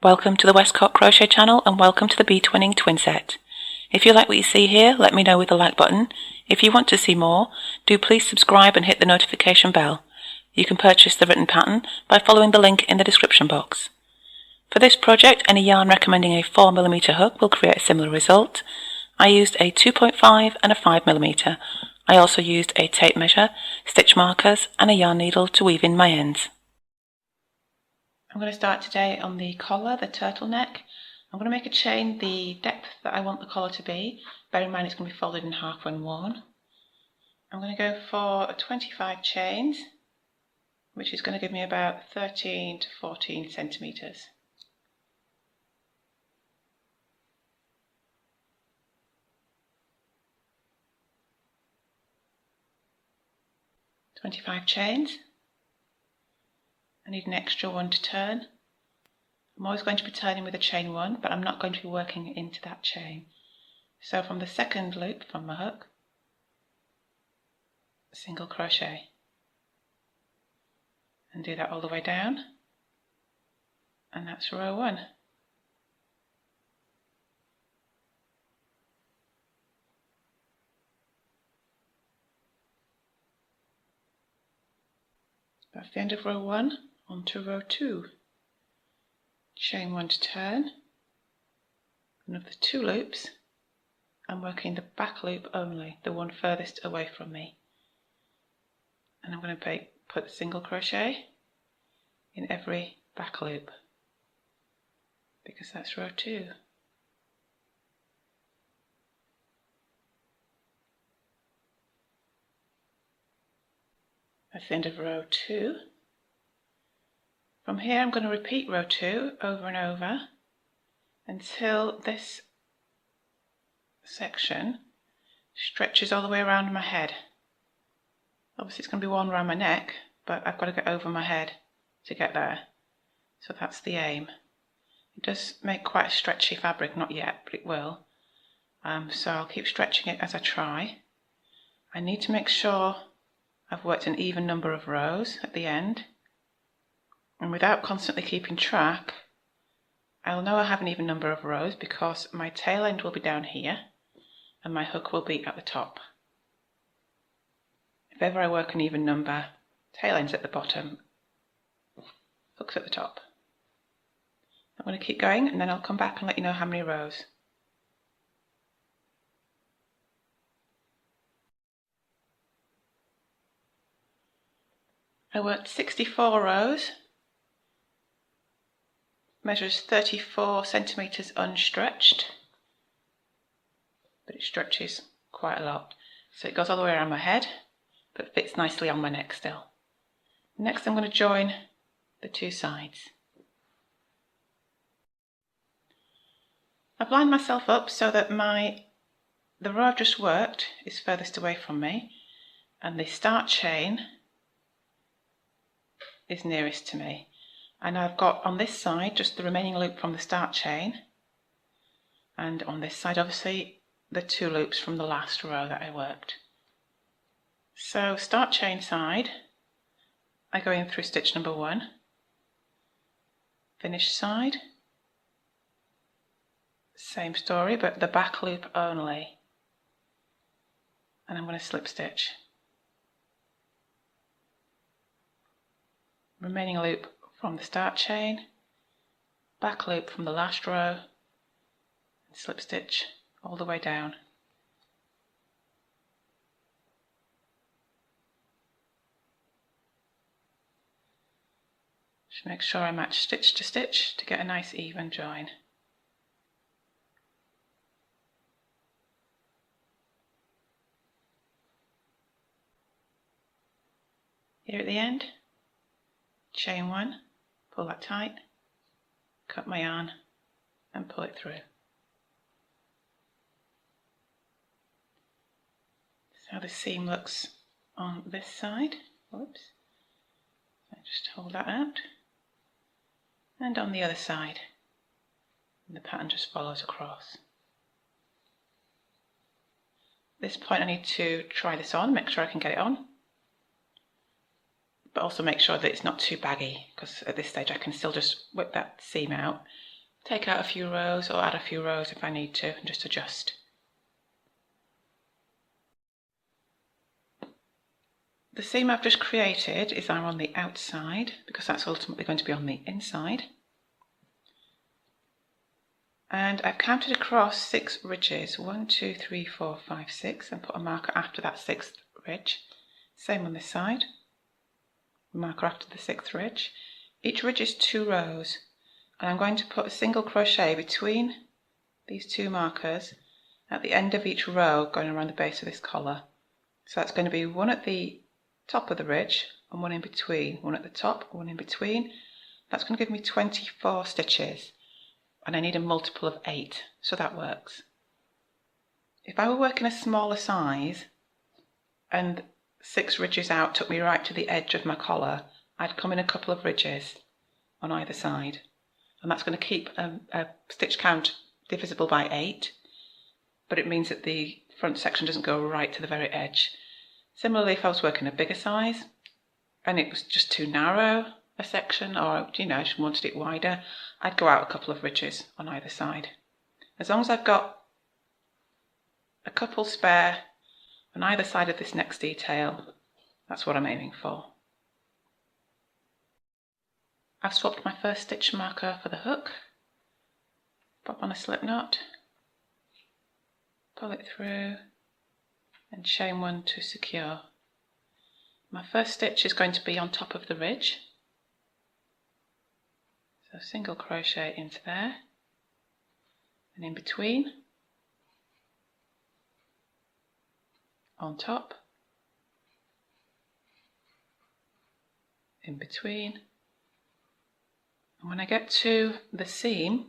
Welcome to the Westcott Crochet channel and welcome to the Bee Twinning Twin Set. If you like what you see here, let me know with the like button. If you want to see more, do please subscribe and hit the notification bell. You can purchase the written pattern by following the link in the description box. For this project, any yarn recommending a 4mm hook will create a similar result. I used a 2.5 and a 5mm. I also used a tape measure, stitch markers and a yarn needle to weave in my ends. I'm going to start today on the collar, the turtleneck. I'm going to make a chain the depth that I want the collar to be. Bear in mind it's going to be folded in half when worn. I'm going to go for 25 chains, which is going to give me about 13 to 14 centimetres. Chains. I need an extra one to turn. I'm always going to be turning with a chain one, but I'm not going to be working into that chain. So from the second loop from my hook, single crochet, and do that all the way down, and that's row 1. That's the end of row 1, on to row 2. Chain 1 to turn, and of the 2 loops, I'm working the back loop only, the one furthest away from me. And I'm going to put single crochet in every back loop, because that's row 2. That's the end of row 2. From here I'm going to repeat row 2 over and over until this section stretches all the way around my head. Obviously it's going to be one around my neck, but I've got to get over my head to get there. So that's the aim. It does make quite a stretchy fabric, not yet, but it will. So I'll keep stretching it as I try. I need to make sure I've worked an even number of rows at the end. And without constantly keeping track, I'll know I have an even number of rows because my tail end will be down here and my hook will be at the top. If ever I work an even number, tail end's at the bottom, hook's at the top. I'm going to keep going and then I'll come back and let you know how many rows. I worked 64 rows, measures 34 centimetres unstretched, but it stretches quite a lot. So it goes all the way around my head, but fits nicely on my neck still. Next I'm going to join the 2 sides. I've lined myself up so that the row I've just worked is furthest away from me and the start chain is nearest to me. And I've got on this side just the remaining loop from the start chain, and on this side obviously the 2 loops from the last row that I worked. So start chain side, I go in through stitch number 1, finish side, same story but the back loop only, and I'm going to slip stitch. Remaining loop from the start chain, back loop from the last row, and slip stitch all the way down. Just make sure I match stitch to stitch to get a nice even join. Here at the end, chain 1, pull that tight, cut my yarn and pull it through. That's how the seam looks on this side. Whoops. So just hold that out. And on the other side. And the pattern just follows across. At this point I need to try this on, make sure I can get it on. but also make sure that it's not too baggy, because at this stage I can still just whip that seam out, take out a few rows or add a few rows if I need to, and just adjust. The seam I've just created is now on the outside, because that's ultimately going to be on the inside. And I've counted across 6 ridges, 1, 2, 3, 4, 5, 6, and put a marker after that 6th ridge. Same on this side, marker after the 6th ridge. Each ridge is 2 rows, and I'm going to put a single crochet between these 2 markers at the end of each row going around the base of this collar. So that's going to be 1 at the top of the ridge and 1 in between, 1 at the top, 1 in between. That's going to give me 24 stitches. And I need a multiple of 8, so that works. If I were working a smaller size and 6 ridges out took me right to the edge of my collar, I'd come in a couple of ridges on either side, and that's going to keep a stitch count divisible by 8, but it means that the front section doesn't go right to the very edge. Similarly, if I was working a bigger size and it was just too narrow a section, or I just wanted it wider, I'd go out a couple of ridges on either side. As long as I've got a couple spare on either side of this next detail, that's what I'm aiming for. I've swapped my first stitch marker for the hook, pop on a slip knot, pull it through and chain 1 to secure. My first stitch is going to be on top of the ridge. So single crochet into there, and in between, on top, in between, and when I get to the seam,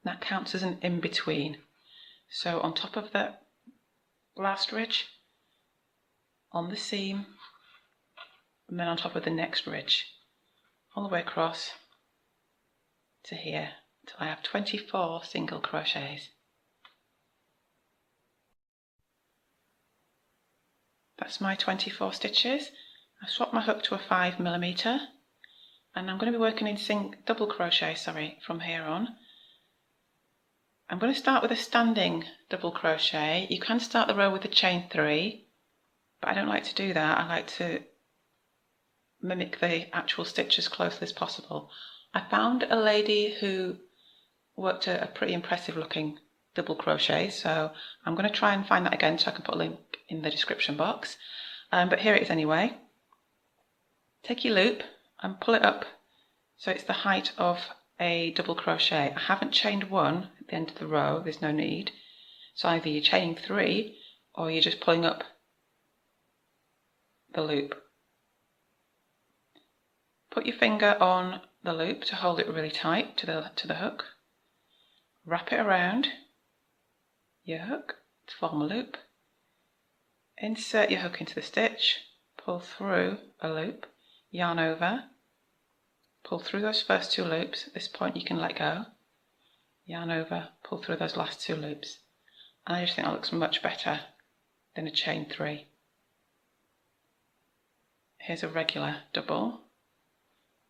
that counts as an in-between. So on top of the last ridge, on the seam, and then on top of the next ridge, all the way across to here, till I have 24 single crochets. That's my 24 stitches. I've swapped my hook to a 5mm, and I'm going to be working in double crochet from here on. I'm going to start with a standing double crochet. You can start the row with a chain 3, but I don't like to do that. I like to mimic the actual stitch as closely as possible. I found a lady who worked a pretty impressive looking double crochet, so I'm going to try and find that again so I can put a link in the description box. But here it is anyway. Take your loop and pull it up so it's the height of a double crochet. I haven't chained 1 at the end of the row, there's no need. So either you're chaining 3 or you're just pulling up the loop. Put your finger on the loop to hold it really tight to the hook. Wrap it around your hook to form a loop. Insert your hook into the stitch, pull through a loop, yarn over, pull through those first 2 loops. At this point you can let go, yarn over, pull through those last 2 loops. And I just think that looks much better than a chain 3. Here's a regular double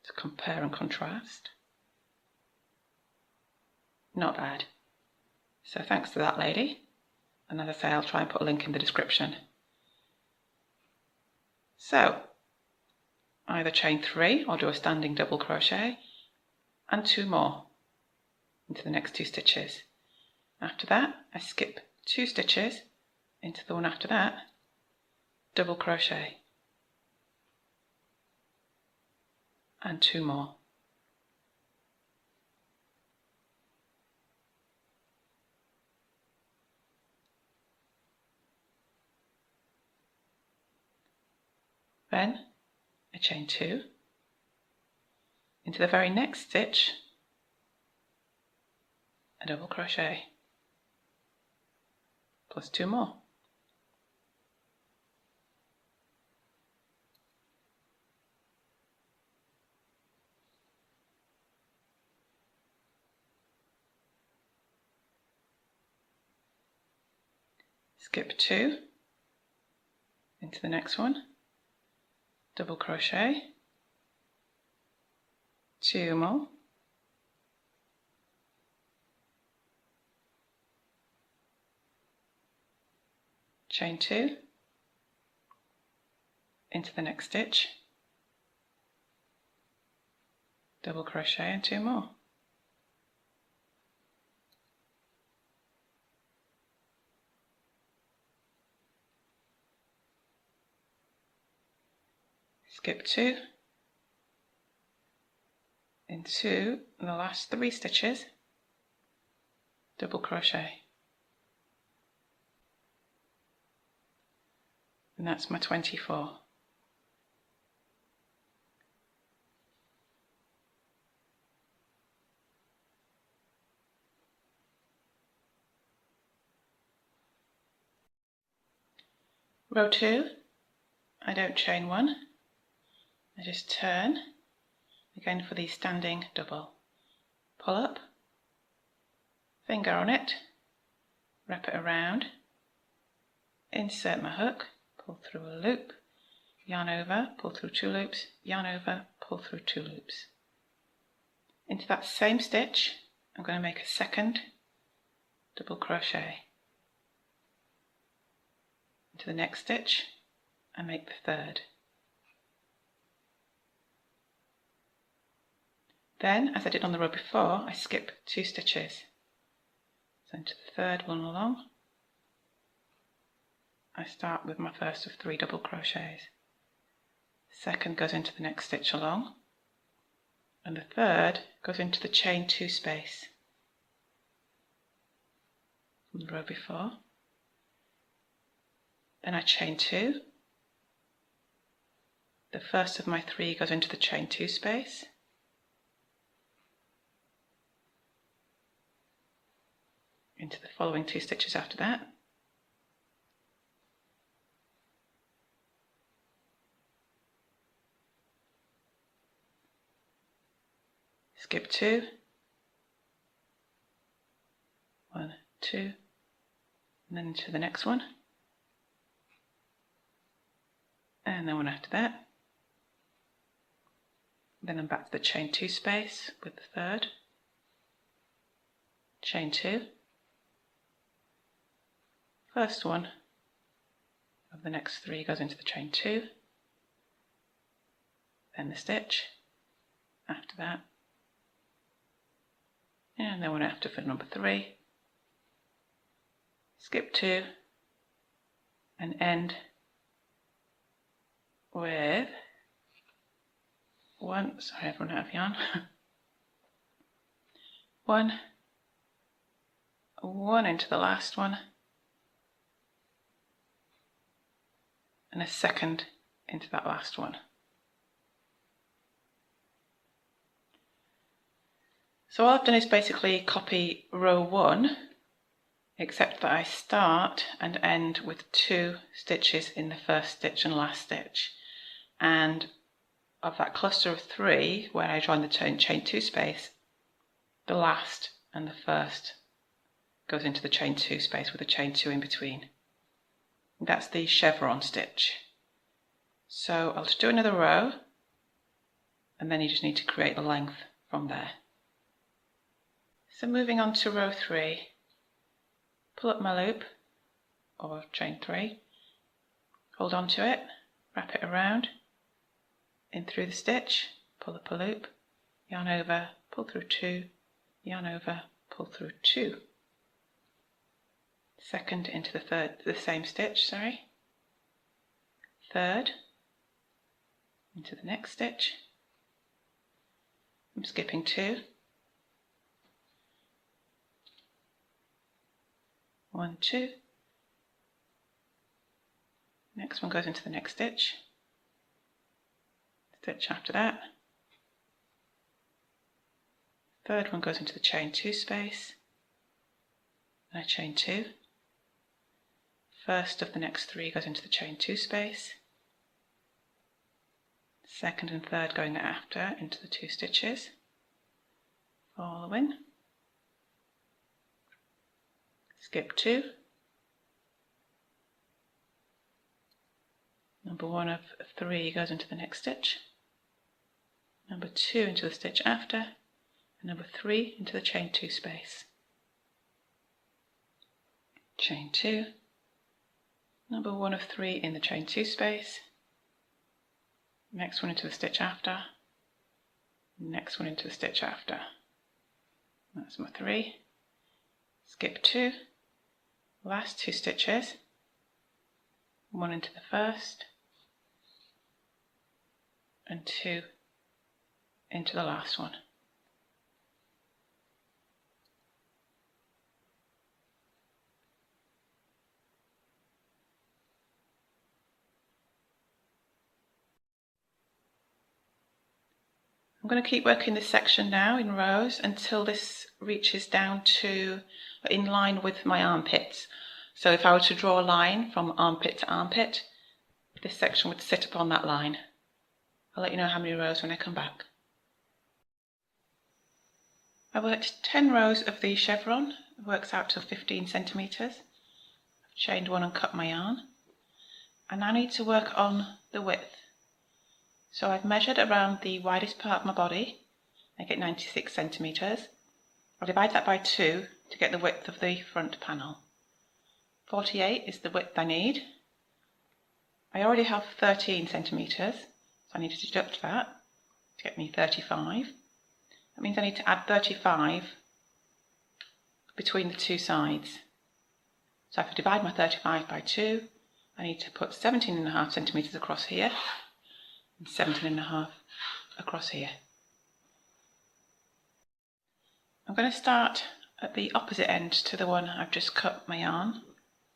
to compare and contrast. Not bad. So thanks to that lady, and as I say, I'll try and put a link in the description. So either chain 3 or do a standing double crochet and 2 more into the next 2 stitches. After that I skip 2 stitches into the one after that, double crochet and 2 more. Then a chain 2 into the very next stitch, a double crochet plus 2 more. Skip 2 into the next one, double crochet, 2 more, chain 2, into the next stitch, double crochet and 2 more. Skip 2 into the last 3 stitches, double crochet, and that's my 24. Row 2, I don't chain 1, I just turn, again for the standing double. Pull up, finger on it, wrap it around, insert my hook, pull through a loop, yarn over, pull through 2 loops, yarn over, pull through 2 loops. Into that same stitch, I'm going to make a second double crochet. Into the next stitch, and make the third. Then, as I did on the row before, I skip 2 stitches. So into the third one along, I start with my first of 3 double crochets. Second goes into the next stitch along, and the third goes into the chain 2 space from the row before. Then I chain 2. The first of my 3 goes into the chain 2 space. Into the following 2 stitches after that. Skip 2. 1, 2, and then into the next one. And then one after that. Then I'm back to the chain 2 space with the third. Chain 2. First one of the next 3 goes into the chain 2. Then the stitch after that. And then one after for number 3. Skip 2 and end with one, sorry I've run out of yarn, one into the last one, and a second into that last one. So all I've done is basically copy row 1, except that I start and end with 2 stitches in the first stitch and last stitch. And of that cluster of 3, where I join the chain 2 space, the last and the first goes into the chain 2 space with a chain 2 in between. And that's the chevron stitch. So I'll just do another row, and then you just need to create the length from there. So moving on to row 3, pull up my loop, or chain 3, hold on to it, wrap it around, in through the stitch, pull up a loop, yarn over, pull through 2, yarn over, pull through 2. Second into the same stitch, third into the next stitch. I'm skipping 2. 1, 2. Next one goes into the next stitch. Stitch after that. Third one goes into the chain 2 space. And I chain 2. First of the next 3 goes into the chain 2 space. Second and third going after into the 2 stitches. Following. Skip 2. Number 1 of 3 goes into the next stitch, number 2 into the stitch after, and number 3 into the chain 2 space. Chain 2, number 1 of 3 in the chain 2 space, next one into the stitch after, next one into the stitch after. That's my 3. Skip 2, last 2 stitches, 1 into the first, and 2 into the last one. I'm going to keep working this section now in rows until this reaches down to in line with my armpits. So if I were to draw a line from armpit to armpit, this section would sit upon that line. I'll let you know how many rows when I come back. I worked 10 rows of the chevron, it works out to 15 centimetres. I've chained 1 and cut my yarn. And I need to work on the width. So I've measured around the widest part of my body, I get 96 centimetres. I'll divide that by 2 to get the width of the front panel. 48 is the width I need. I already have 13 centimetres, so I need to deduct that to get me 35. That means I need to add 35 between the 2 sides. So if I divide my 35 by 2, I need to put 17.5 centimetres across here, and 17.5 across here. I'm going to start at the opposite end to the one I've just cut my yarn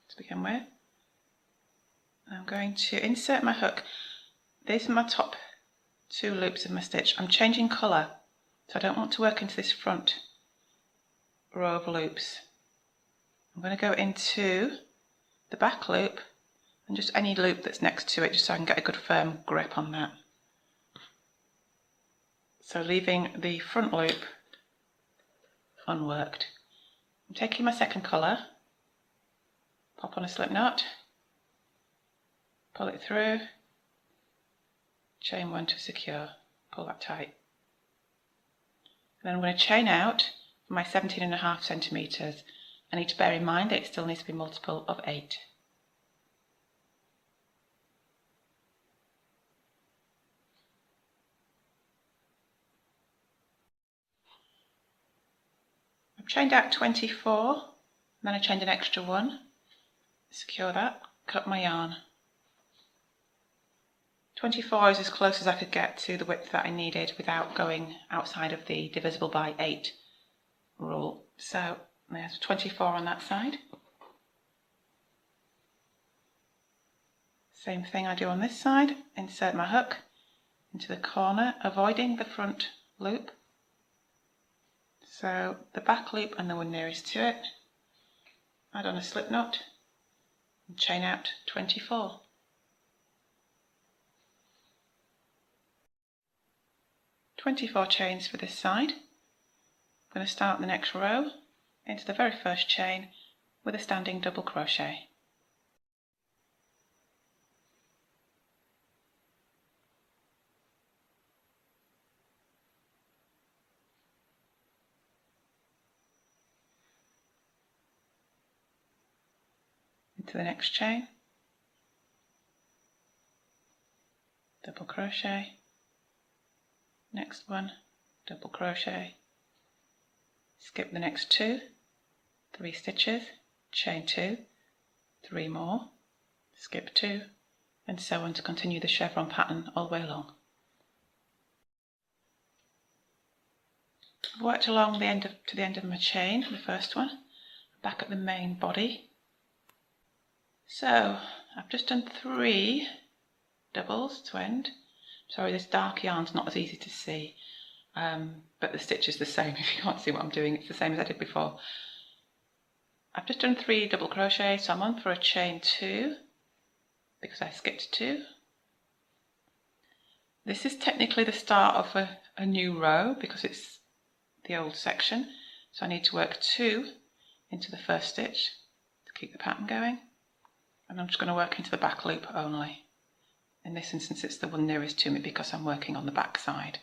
to begin with. I'm going to insert my hook. These are my top 2 loops of my stitch. I'm changing colour, so I don't want to work into this front row of loops. I'm going to go into the back loop and just any loop that's next to it, just so I can get a good firm grip on that. So leaving the front loop unworked. I'm taking my second colour, pop on a slip knot, pull it through, chain 1 to secure, pull that tight. And then I'm going to chain out for my 17.5 centimetres. I need to bear in mind that it still needs to be multiple of 8. I've chained out 24, and then I chained an extra 1, secure that, cut my yarn. 24 is as close as I could get to the width that I needed without going outside of the divisible by 8 rule. So there's 24 on that side. Same thing I do on this side, insert my hook into the corner, avoiding the front loop. So the back loop and the one nearest to it, add on a slip knot and chain out 24. Chains for this side. I'm going to start the next row into the very first chain with a standing double crochet. Into the next chain, double crochet, next one, double crochet, skip the next 2, 3 stitches, chain 2, 3 more, skip 2, and so on to continue the chevron pattern all the way along. I've worked along to the end of my chain, the first one, back at the main body. So I've just done 3 doubles to end. Sorry, this dark yarn's not as easy to see, but the stitch is the same. If you can't see what I'm doing, it's the same as I did before. I've just done 3 double crochet, so I'm on for a chain 2 because I skipped 2. This is technically the start of a new row because it's the old section, so I need to work 2 into the first stitch to keep the pattern going, and I'm just going to work into the back loop only. In this instance it's the one nearest to me because I'm working on the back side.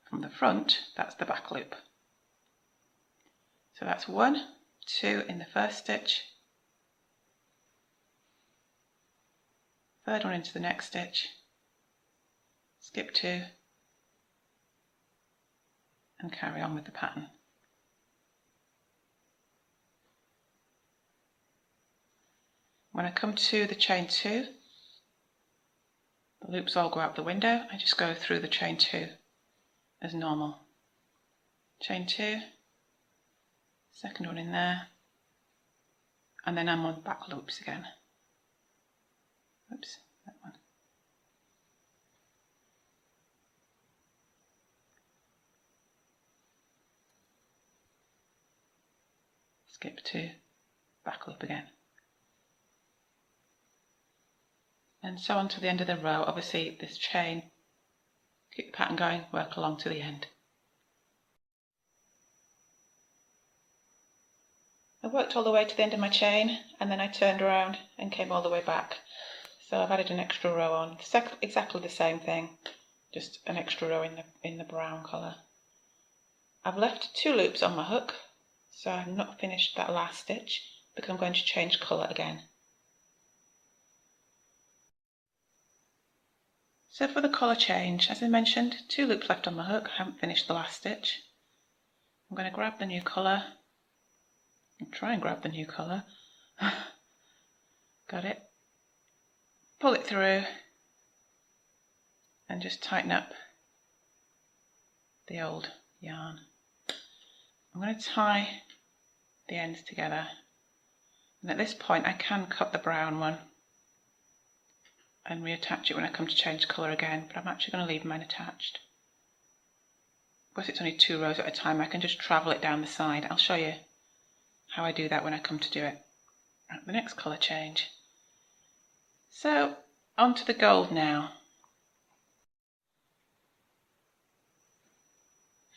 From the front, that's the back loop. So that's 1, 2 in the first stitch, third one into the next stitch, skip 2 and carry on with the pattern. When I come to the chain 2, the loops all go out the window. I just go through the chain 2 as normal. Chain 2, second one in there, and then I'm on back loops again. Oops, that one. Skip 2, back loop again. And so on to the end of the row. Obviously this chain, keep the pattern going, work along to the end. I worked all the way to the end of my chain and then I turned around and came all the way back. So I've added an extra row on, exactly the same thing, just an extra row in the brown colour. I've left 2 loops on my hook, so I've not finished that last stitch because I'm going to change colour again. So for the colour change, as I mentioned, 2 loops left on my hook, I haven't finished the last stitch. I'm going to grab the new colour, and try and grab the new colour, got it, pull it through and just tighten up the old yarn. I'm going to tie the ends together, and at this point I can cut the brown one and reattach it when I come to change colour again, but I'm actually going to leave mine attached. Because it's only 2 rows at a time, I can just travel it down the side. I'll show you how I do that when I come to do it. Right, the next colour change. So onto the gold now.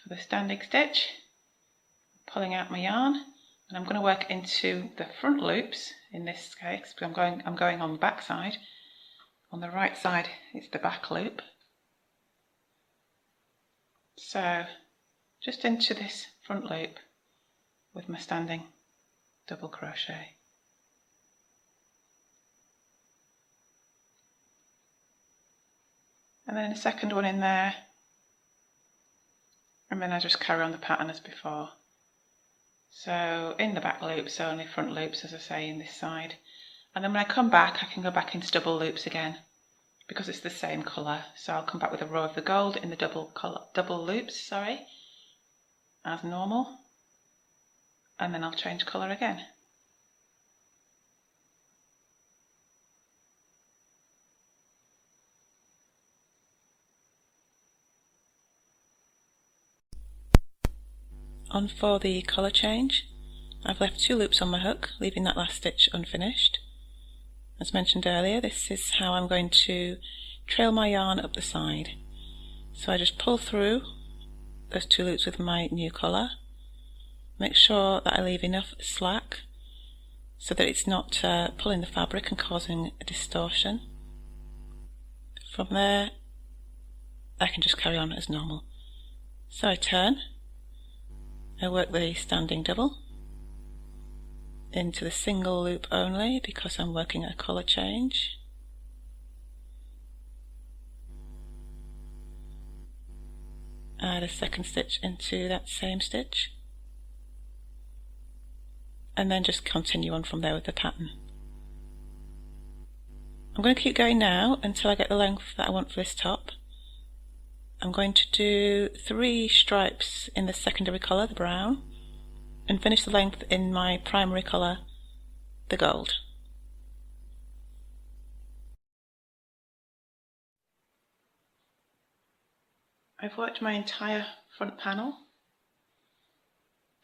For the standing stitch, pulling out my yarn, and I'm going to work into the front loops in this case because I'm going on the back side. On the right side it's the back loop. So just into this front loop with my standing double crochet. And then a second one in there, and then I just carry on the pattern as before. So in the back loops, only front loops as I say in this side. And then when I come back, I can go back into double loops again because it's the same colour. So I'll come back with a row of the gold in the double loops, as normal. And then I'll change colour again. On for the colour change, I've left 2 loops on my hook, leaving that last stitch unfinished. As mentioned earlier, this is how I'm going to trail my yarn up the side. So I just pull through those 2 loops with my new colour, make sure that I leave enough slack so that it's not pulling the fabric and causing a distortion. From there I can just carry on as normal. So I turn, I work the standing double into the single loop only because I'm working a colour change. Add a second stitch into that same stitch and then just continue on from there with the pattern. I'm going to keep going now until I get the length that I want for this top. I'm going to do 3 stripes in the secondary colour, the brown, and finish the length in my primary colour, the gold. I've worked my entire front panel,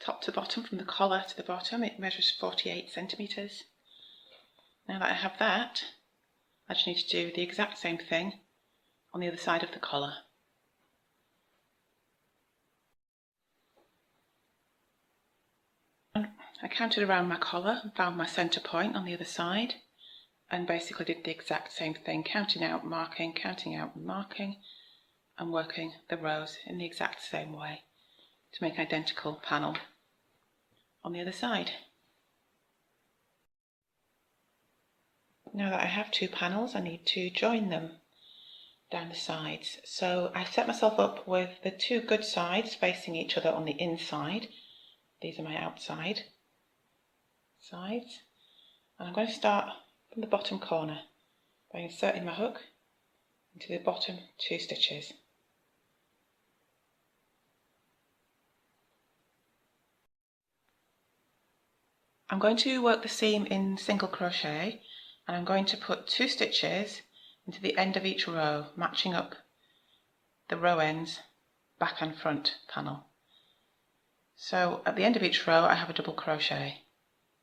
top to bottom, from the collar to the bottom. It measures 48 centimetres. Now that I have that, I just need to do the exact same thing on the other side of the collar. I counted around my collar and found my centre point on the other side. and basically did the exact same thing, counting out, marking, and working the rows in the exact same way to make an identical panel on the other side. Now that I have two panels, I need to join them down the sides. So I set myself up with the two good sides facing each other on the inside. These are my outside sides. And I'm going to start from the bottom corner by inserting my hook into the bottom 2 stitches. I'm going to work the seam in single crochet, and I'm going to put 2 stitches into the end of each row, matching up the row ends back and front panel. So at the end of each row I have a double crochet,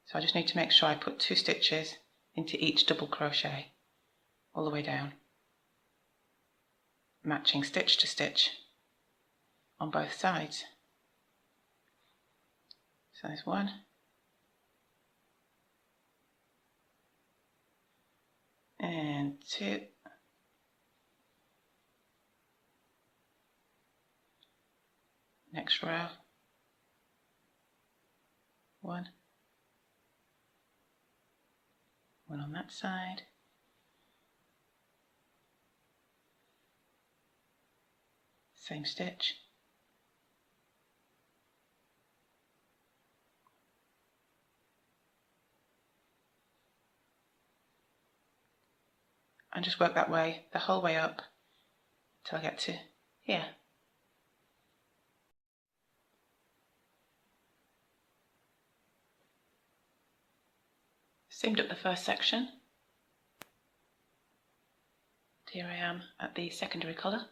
so I just need to make sure I put 2 stitches into each double crochet all the way down, matching stitch to stitch on both sides. So there's 1, and 2, next row, 1 on that side, same stitch, and just work that way the whole way up till I get to here. Seamed up the first section. Here I am at the secondary colour.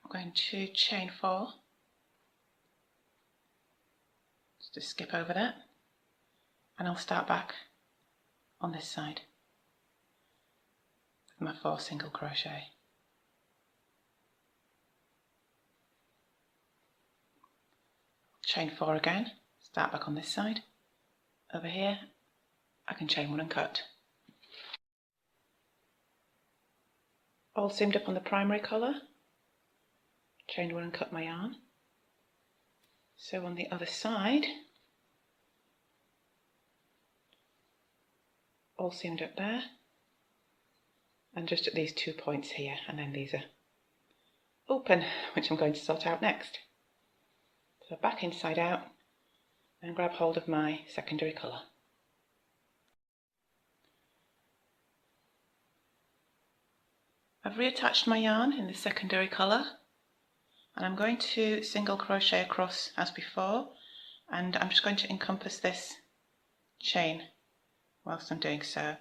I'm going to chain 4, just skip over that, and I'll start back on this side with my 4 single crochet. Chain 4 again, start back on this side. Over here I can chain 1 and cut. All seamed up on the primary colour, chain 1 and cut my yarn. So on the other side, all seamed up there, and just at these 2 points here, and then these are open, which I'm going to sort out next. So back inside out and grab hold of my secondary colour. I've reattached my yarn in the secondary colour, and I'm going to single crochet across as before, and I'm just going to encompass this chain whilst I'm doing so.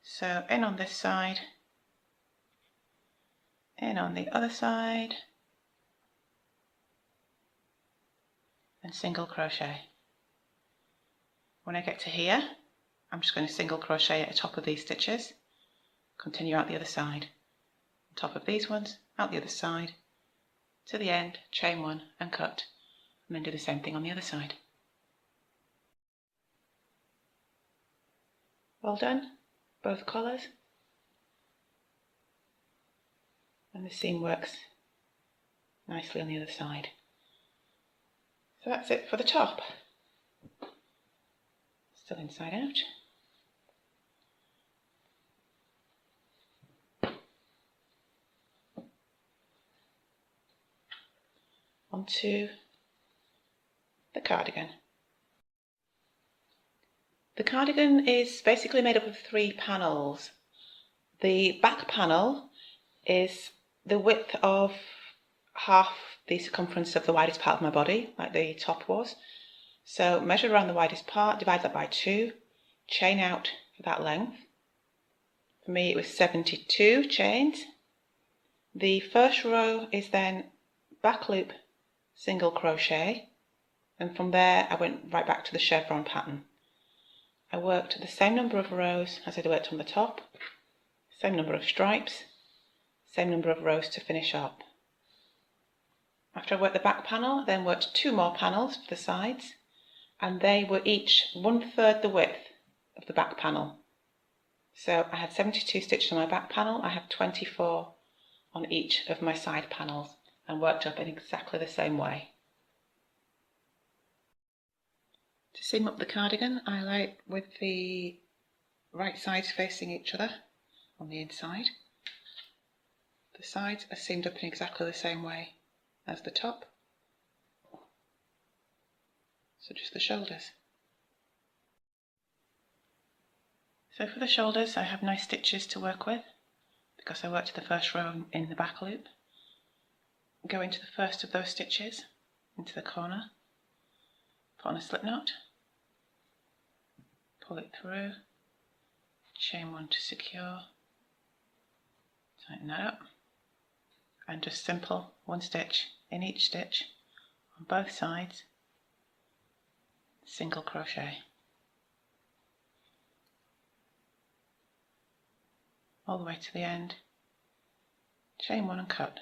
So in on this side, in on the other side, and single crochet. When I get to here, I'm just going to single crochet at the top of these stitches, continue out the other side, on top of these ones, out the other side, to the end, chain 1 and cut, and then do the same thing on the other side. Well done, both colours, and the seam works nicely on the other side. So that's it for the top. Still inside out. Onto the cardigan. The cardigan is basically made up of 3 panels. The back panel is the width of half the circumference of the widest part of my body, like the top was. So measure around the widest part, divide that by 2, chain out for that length. For me it was 72 chains. The first row is then back loop single crochet, and from there I went right back to the chevron pattern. I worked the same number of rows as I worked on the top, same number of stripes, same number of rows to finish up. After I worked the back panel, I then worked 2 more panels for the sides, and they were each 1/3 the width of the back panel. So I had 72 stitches on my back panel. I have 24 on each of my side panels and worked up in exactly the same way. To seam up the cardigan, I like with the right sides facing each other on the inside. The sides are seamed up in exactly the same way as the top, so just the shoulders. So for the shoulders I have nice stitches to work with because I worked the first row in the back loop. Go into the first of those stitches, into the corner, put on a slip knot, pull it through, chain one to secure, tighten that up, and just simple one stitch in each stitch on both sides, single crochet. All the way to the end, chain one and cut.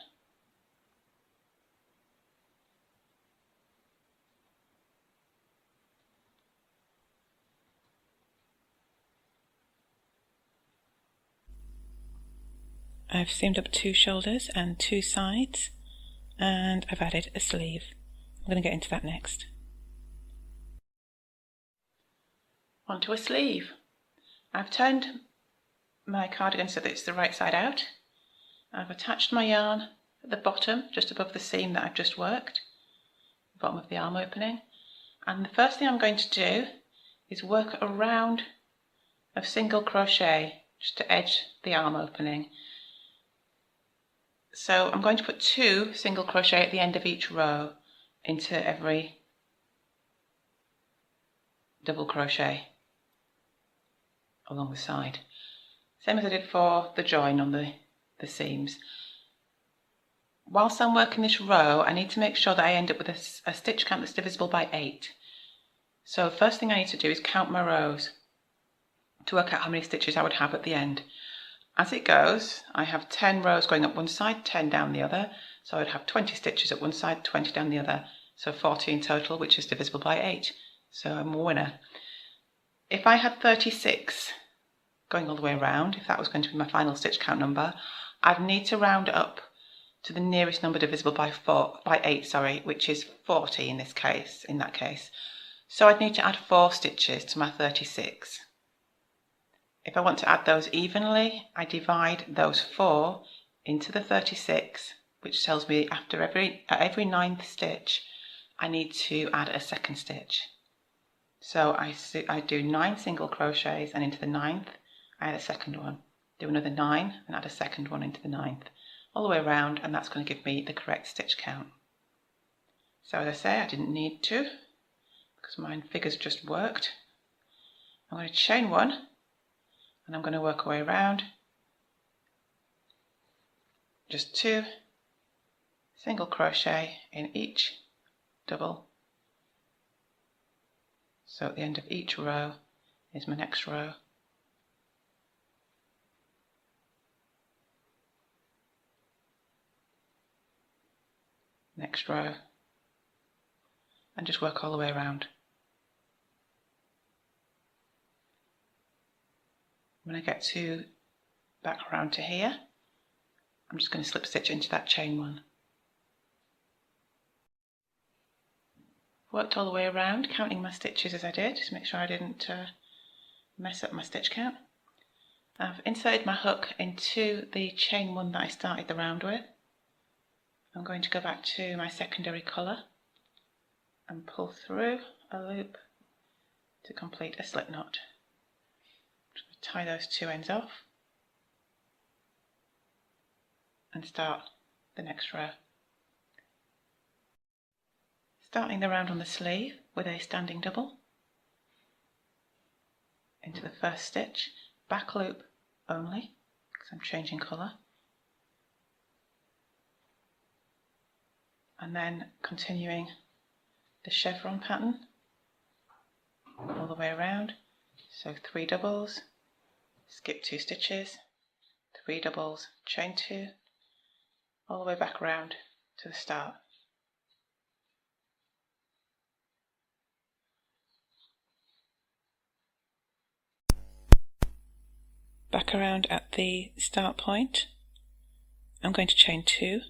I've seamed up 2 shoulders and 2 sides, and I've added a sleeve. I'm going to get into that next. Onto a sleeve. I've turned my cardigan so that it's the right side out. I've attached my yarn at the bottom, just above the seam that I've just worked, the bottom of the arm opening. And the first thing I'm going to do is work a round of single crochet just to edge the arm opening. So I'm going to put 2 single crochet at the end of each row into every double crochet along the side. Same as I did for the join on the seams. Whilst I'm working this row, I need to make sure that I end up with a stitch count that's divisible by 8. So first thing I need to do is count my rows to work out how many stitches I would have at the end. As it goes, I have 10 rows going up one side, 10 down the other, so I would have 20 stitches at one side, 20 down the other, so 40 in total, which is divisible by 8, so I'm a winner. If I had 36 going all the way around, if that was going to be my final stitch count number, I'd need to round up to the nearest number divisible by 8, which is 40 in that case. So I'd need to add 4 stitches to my 36. If I want to add those evenly, I divide those 4 into the 36, which tells me at every 9th stitch I need to add a second stitch. So I do 9 single crochets, and into the 9th I add a second one. Do another 9 and add a second one into the 9th. All the way around, and that's going to give me the correct stitch count. So as I say, I didn't need to because my figures just worked. I'm going to chain 1 and I'm going to work our way around. Just 2 single crochet in each double. So at the end of each row is my next row. Next row, and just work all the way around. When I get back around to here, I'm just going to slip stitch into that chain 1. Worked all the way around, counting my stitches as I did to make sure I didn't mess up my stitch count. I've inserted my hook into the chain 1 that I started the round with. I'm going to go back to my secondary colour and pull through a loop to complete a slip knot. Just tie those 2 ends off and start the next row. Starting the round on the sleeve with a standing double into the first stitch, back loop only because I'm changing colour, and then continuing the chevron pattern all the way around. So 3 doubles, skip 2 stitches, 3 doubles, chain 2, all the way back around to the start. Back around at the start point, I'm going to chain 2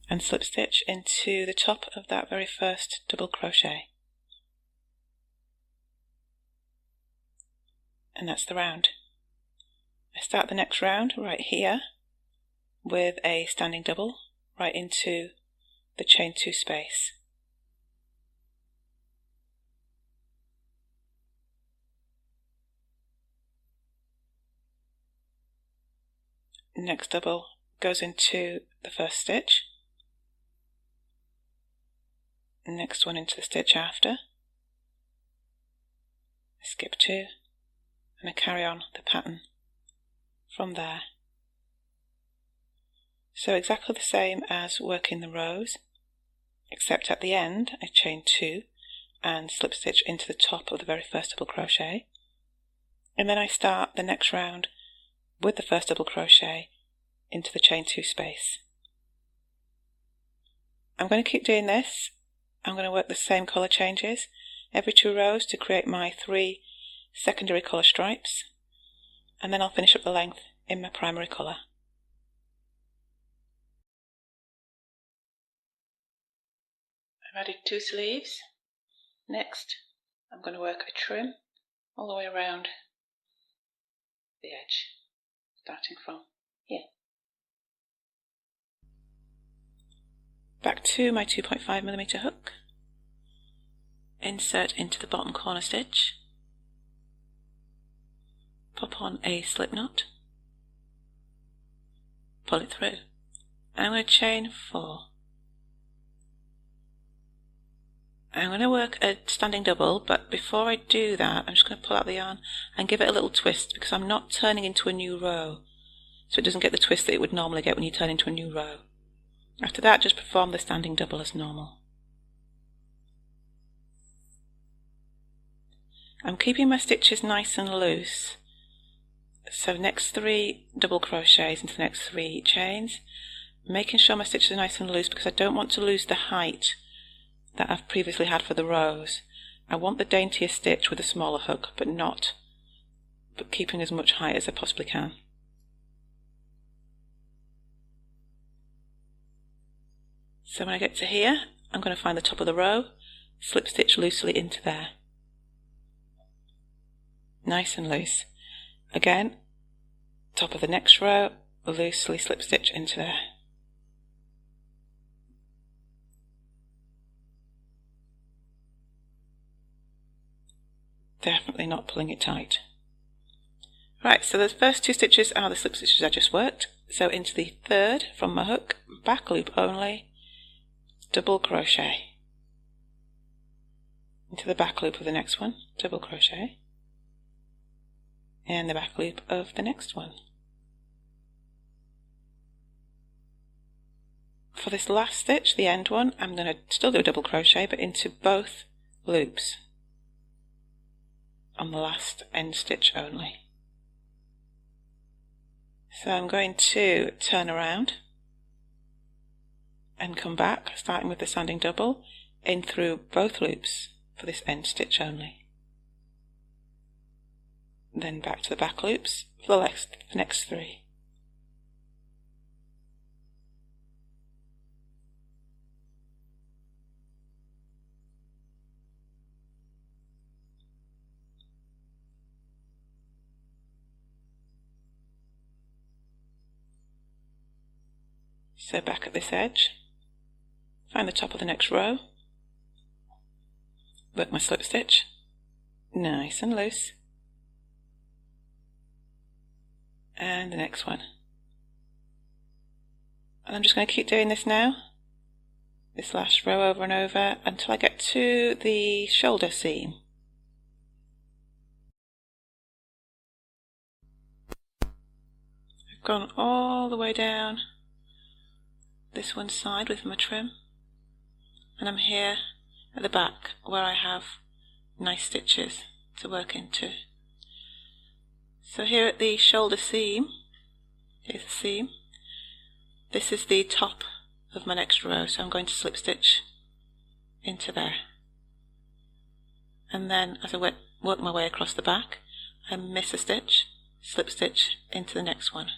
and slip stitch into the top of that very first double crochet, and that's the round. I start the next round right here with a standing double right into the chain 2 space. Next double goes into the first stitch, next one into the stitch after, I skip 2 and I carry on the pattern from there. So exactly the same as working the rows, except at the end I chain 2 and slip stitch into the top of the very first double crochet, and then I start the next round with the first double crochet into the chain 2 space. I'm going to keep doing this. I'm going to work the same colour changes every 2 rows to create my 3 secondary colour stripes, and then I'll finish up the length in my primary colour. I've added 2 sleeves. Next I'm going to work a trim all the way around the edge, starting from here. Back to my 2.5mm hook, insert into the bottom corner stitch, pop on a slip knot, pull it through, and I'm going to chain 4. I'm going to work a standing double, but before I do that I'm just going to pull out the yarn and give it a little twist, because I'm not turning into a new row, so it doesn't get the twist that it would normally get when you turn into a new row. After that, just perform the standing double as normal. I'm keeping my stitches nice and loose, so next 3 double crochets into the next 3 chains, making sure my stitches are nice and loose because I don't want to lose the height that I've previously had for the rows. I want the daintier stitch with a smaller hook, but keeping as much height as I possibly can. So when I get to here, I'm going to find the top of the row, slip stitch loosely into there. Nice and loose. Again, top of the next row, loosely slip stitch into there. Definitely not pulling it tight. Right, so the first 2 stitches are the slip stitches I just worked. So into the third from my hook, back loop only, double crochet. Into the back loop of the next one, double crochet. And the back loop of the next one. For this last stitch, the end one, I'm going to still do a double crochet, but into both loops on the last end stitch only. So I'm going to turn around and come back, starting with the standing double, in through both loops for this end stitch only. Then back to the back loops for the next 3. So back at this edge, find the top of the next row, work my slip stitch, nice and loose, and the next one. And I'm just going to keep doing this now, this last row over and over, until I get to the shoulder seam. I've gone all the way down this one side with my trim, and I'm here at the back where I have nice stitches to work into. So here at the shoulder seam, here's the seam, this is the top of my next row, so I'm going to slip stitch into there. and then as I work my way across the back, I miss a stitch, slip stitch into the next one.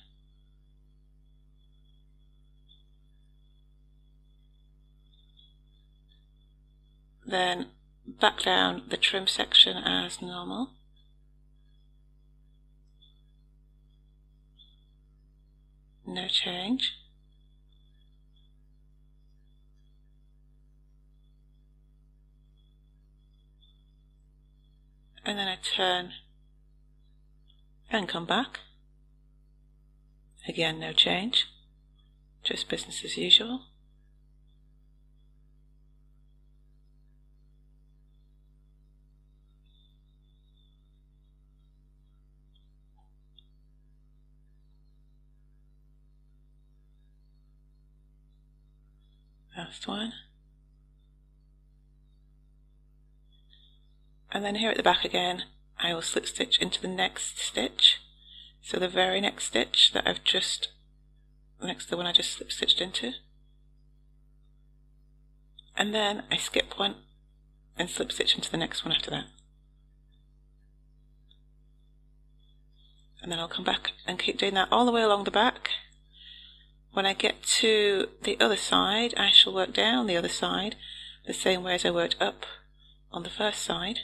Then back down the trim section as normal. No change. And then I turn and come back. Again, no change, just business as usual. Last one. And then here at the back again, I will slip stitch into the next stitch. So the very next stitch that I've just, next to the one I just slip stitched into. And then I skip one and slip stitch into the next one after that. And then I'll come back and keep doing that all the way along the back. When I get to the other side, I shall work down the other side the same way as I worked up on the first side.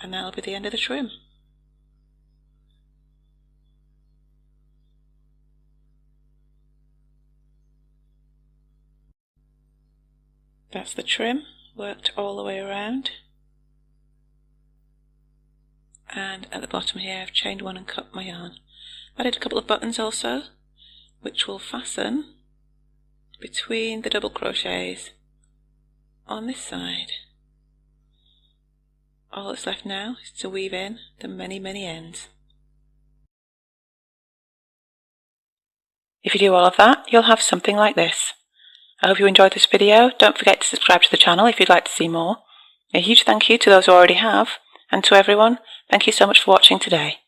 And that'll be the end of the trim. That's the trim, worked all the way around. And at the bottom here I've chained one and cut my yarn. Added a couple of buttons also, which will fasten between the double crochets on this side. All that's left now is to weave in the many ends. If you do all of that, you'll have something like this. I hope you enjoyed this video. Don't forget to subscribe to the channel if you'd like to see more. A huge thank you to those who already have, and to everyone, thank you so much for watching today.